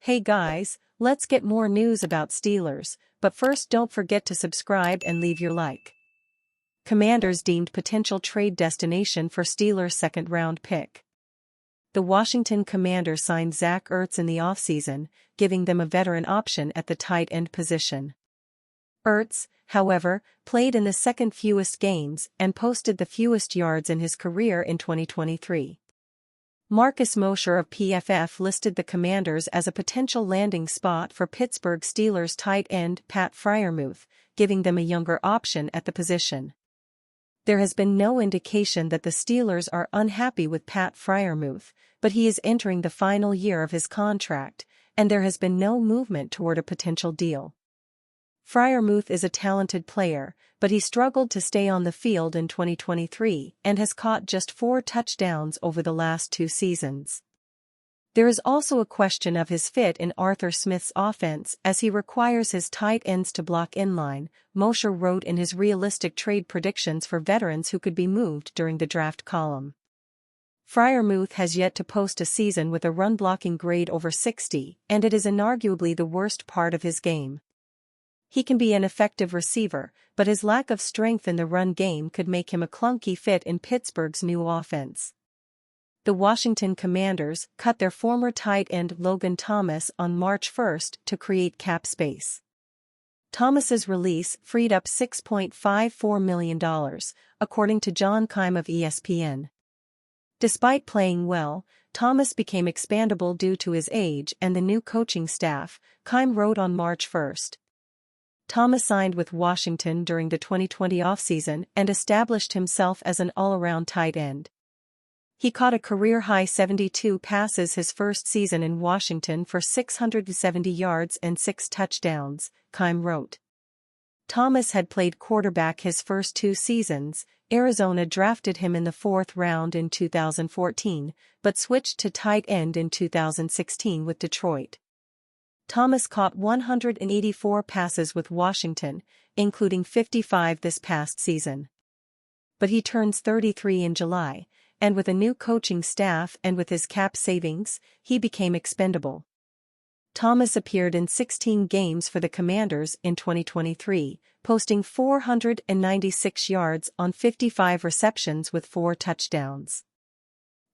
Hey guys, let's get more news about Steelers, but first don't forget to subscribe and leave your like. Commanders deemed potential trade destination for Steelers' second-round pick. The Washington Commanders signed Zach Ertz in the offseason, giving them a veteran option at the tight end position. Ertz, however, played in the second fewest games and posted the fewest yards in his career in 2023. Marcus Mosher of PFF listed the Commanders as a potential landing spot for Pittsburgh Steelers tight end Pat Freiermuth, giving them a younger option at the position. There has been no indication that the Steelers are unhappy with Pat Freiermuth, but he is entering the final year of his contract, and there has been no movement toward a potential deal. Freiermuth is a talented player, but he struggled to stay on the field in 2023 and has caught just 4 touchdowns over the last 2 seasons. There is also a question of his fit in Arthur Smith's offense as he requires his tight ends to block inline, Mosher wrote in his realistic trade predictions for veterans who could be moved during the draft column. Freiermuth has yet to post a season with a run-blocking grade over 60, and it is inarguably the worst part of his game. He can be an effective receiver, but his lack of strength in the run game could make him a clunky fit in Pittsburgh's new offense. The Washington Commanders cut their former tight end Logan Thomas on March 1 to create cap space. Thomas's release freed up $6.54 million, according to John Keim of ESPN. Despite playing well, Thomas became expandable due to his age and the new coaching staff, Keim wrote on March 1. Thomas signed with Washington during the 2020 offseason and established himself as an all-around tight end. He caught a career-high 72 passes his first season in Washington for 670 yards and 6 touchdowns, Keim wrote. Thomas had played quarterback his first 2 seasons. Arizona drafted him in the 4th round in 2014, but switched to tight end in 2016 with Detroit. Thomas caught 184 passes with Washington, including 55 this past season. But he turns 33 in July, and with a new coaching staff and with his cap savings, he became expendable. Thomas appeared in 16 games for the Commanders in 2023, posting 496 yards on 55 receptions with 4 touchdowns.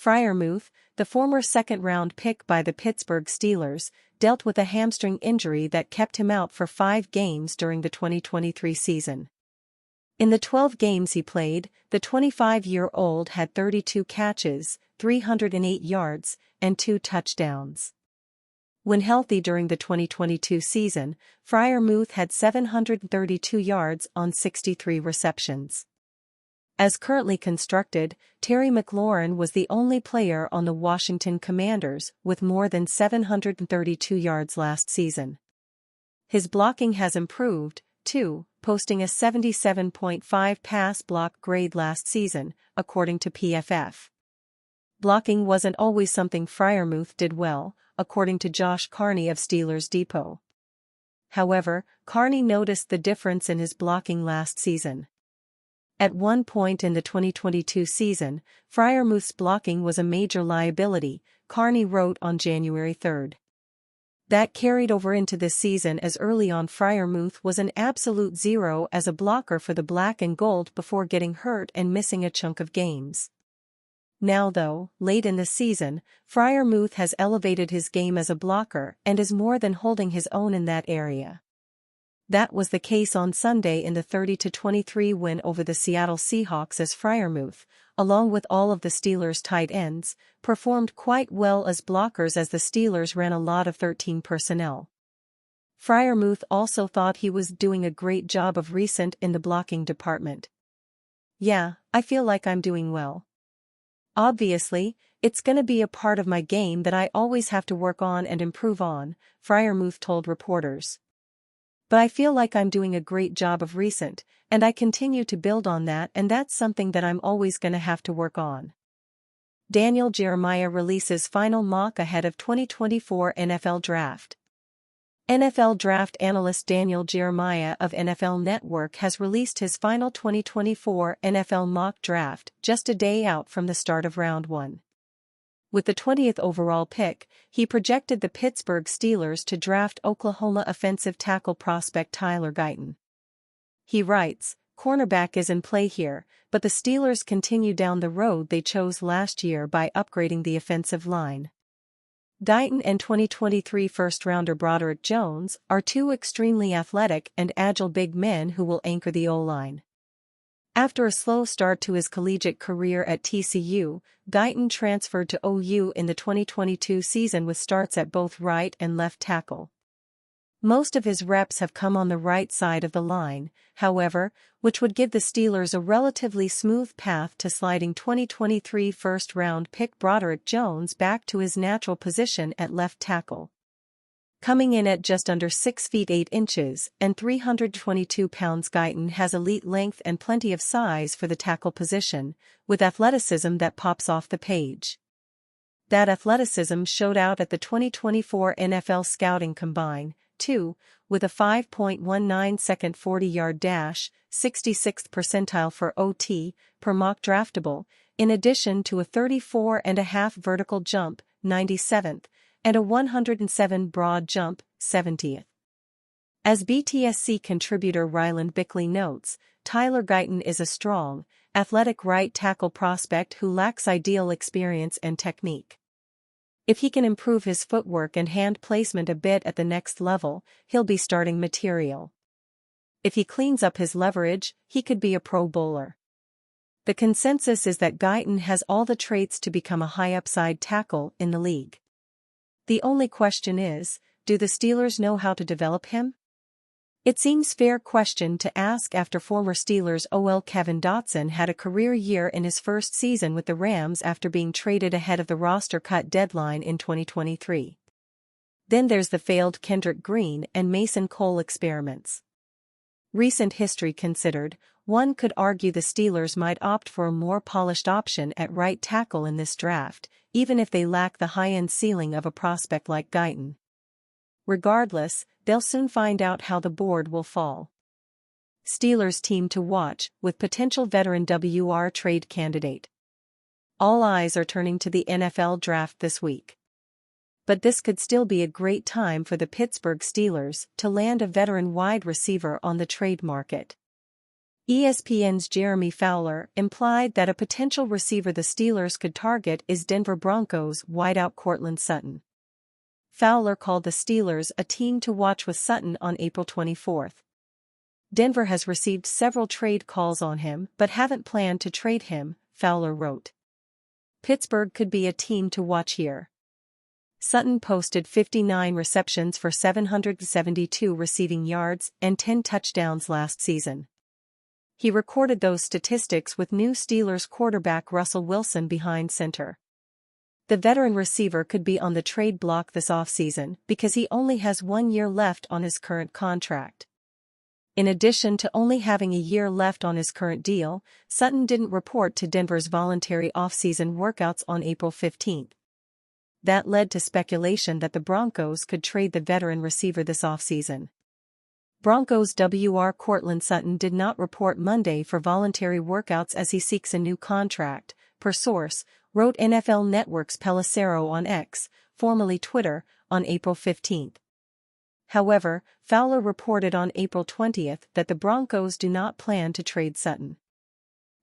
Freiermuth, the former second-round pick by the Pittsburgh Steelers, dealt with a hamstring injury that kept him out for 5 games during the 2023 season. In the 12 games he played, the 25-year-old had 32 catches, 308 yards, and 2 touchdowns. When healthy during the 2022 season, Freiermuth had 732 yards on 63 receptions. As currently constructed, Terry McLaurin was the only player on the Washington Commanders with more than 732 yards last season. His blocking has improved, too, posting a 77.5 pass block grade last season, according to PFF. Blocking wasn't always something Freiermuth did well, according to Josh Carney of Steelers Depot. However, Carney noticed the difference in his blocking last season. At one point in the 2022 season, Freiermuth's blocking was a major liability, Carney wrote on January 3. That carried over into this season as early on Freiermuth was an absolute zero as a blocker for the black and gold before getting hurt and missing a chunk of games. Now though, late in the season, Freiermuth has elevated his game as a blocker and is more than holding his own in that area. That was the case on Sunday in the 30-23 win over the Seattle Seahawks as Freiermuth, along with all of the Steelers' tight ends, performed quite well as blockers as the Steelers ran a lot of 13 personnel. Freiermuth also thought he was doing a great job of recent in the blocking department. "Yeah, I feel like I'm doing well. Obviously, it's gonna be a part of my game that I always have to work on and improve on," Freiermuth told reporters. "But I feel like I'm doing a great job of recent, and I continue to build on that, and that's something that I'm always gonna have to work on." Daniel Jeremiah releases final mock ahead of 2024 NFL Draft. NFL draft analyst Daniel Jeremiah of NFL Network has released his final 2024 NFL mock draft just a day out from the start of Round 1. With the 20th overall pick, he projected the Pittsburgh Steelers to draft Oklahoma offensive tackle prospect Tyler Guyton. He writes, "Cornerback is in play here, but the Steelers continue down the road they chose last year by upgrading the offensive line. Guyton and 2023 first-rounder Broderick Jones are two extremely athletic and agile big men who will anchor the O-line." After a slow start to his collegiate career at TCU, Guyton transferred to OU in the 2022 season with starts at both right and left tackle. Most of his reps have come on the right side of the line, however, which would give the Steelers a relatively smooth path to sliding 2023 first-round pick Broderick Jones back to his natural position at left tackle. Coming in at just under 6 feet 8 inches and 322 pounds, Guyton has elite length and plenty of size for the tackle position, with athleticism that pops off the page. That athleticism showed out at the 2024 NFL Scouting Combine, too, with a 5.19-second 40-yard dash, 66th percentile for OT, per mock draftable, in addition to a 34.5 vertical jump, 97th, and a 107 broad jump, 70th. As BTSC contributor Ryland Bickley notes, Tyler Guyton is a strong, athletic right tackle prospect who lacks ideal experience and technique. If he can improve his footwork and hand placement a bit at the next level, he'll be starting material. If he cleans up his leverage, he could be a Pro Bowler. The consensus is that Guyton has all the traits to become a high-upside tackle in the league. The only question is, do the Steelers know how to develop him? It seems fair question to ask after former Steelers OL Kevin Dotson had a career year in his first season with the Rams after being traded ahead of the roster cut deadline in 2023. Then there's the failed Kendrick Green and Mason Cole experiments. Recent history considered, one could argue the Steelers might opt for a more polished option at right tackle in this draft, even if they lack the high-end ceiling of a prospect like Guyton. Regardless, they'll soon find out how the board will fall. Steelers team to watch, with potential veteran WR trade candidate. All eyes are turning to the NFL draft this week. But this could still be a great time for the Pittsburgh Steelers to land a veteran wide receiver on the trade market. ESPN's Jeremy Fowler implied that a potential receiver the Steelers could target is Denver Broncos wideout Courtland Sutton. Fowler called the Steelers a team to watch with Sutton on April 24. Denver has received several trade calls on him but haven't planned to trade him, Fowler wrote. Pittsburgh could be a team to watch here. Sutton posted 59 receptions for 772 receiving yards and 10 touchdowns last season. He recorded those statistics with new Steelers quarterback Russell Wilson behind center. The veteran receiver could be on the trade block this offseason because he only has 1 year left on his current contract. In addition to only having a year left on his current deal, Sutton didn't report to Denver's voluntary offseason workouts on April 15. That led to speculation that the Broncos could trade the veteran receiver this offseason. Broncos WR Courtland Sutton did not report Monday for voluntary workouts as he seeks a new contract, per source, wrote NFL Network's Pelissero on X, formerly Twitter, on April 15. However, Fowler reported on April 20 that the Broncos do not plan to trade Sutton.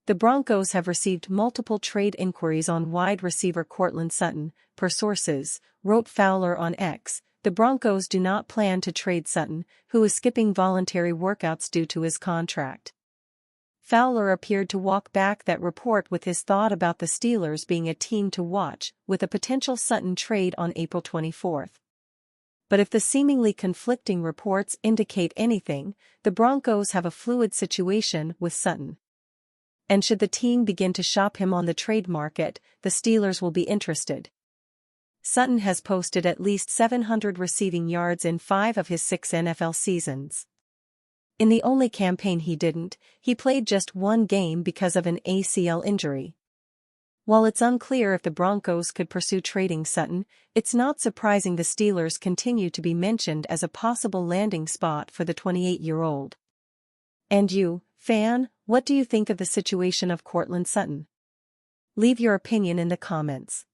The Broncos have received multiple trade inquiries on wide receiver Courtland Sutton, per sources, wrote Fowler on X. The Broncos do not plan to trade Sutton, who is skipping voluntary workouts due to his contract. Fowler appeared to walk back that report with his thought about the Steelers being a team to watch, with a potential Sutton trade on April 24. But if the seemingly conflicting reports indicate anything, the Broncos have a fluid situation with Sutton. And should the team begin to shop him on the trade market, the Steelers will be interested. Sutton has posted at least 700 receiving yards in 5 of his 6 NFL seasons. In the only campaign he didn't, he played just 1 game because of an ACL injury. While it's unclear if the Broncos could pursue trading Sutton, it's not surprising the Steelers continue to be mentioned as a possible landing spot for the 28-year-old. And you, fan, what do you think of the situation of Courtland Sutton? Leave your opinion in the comments.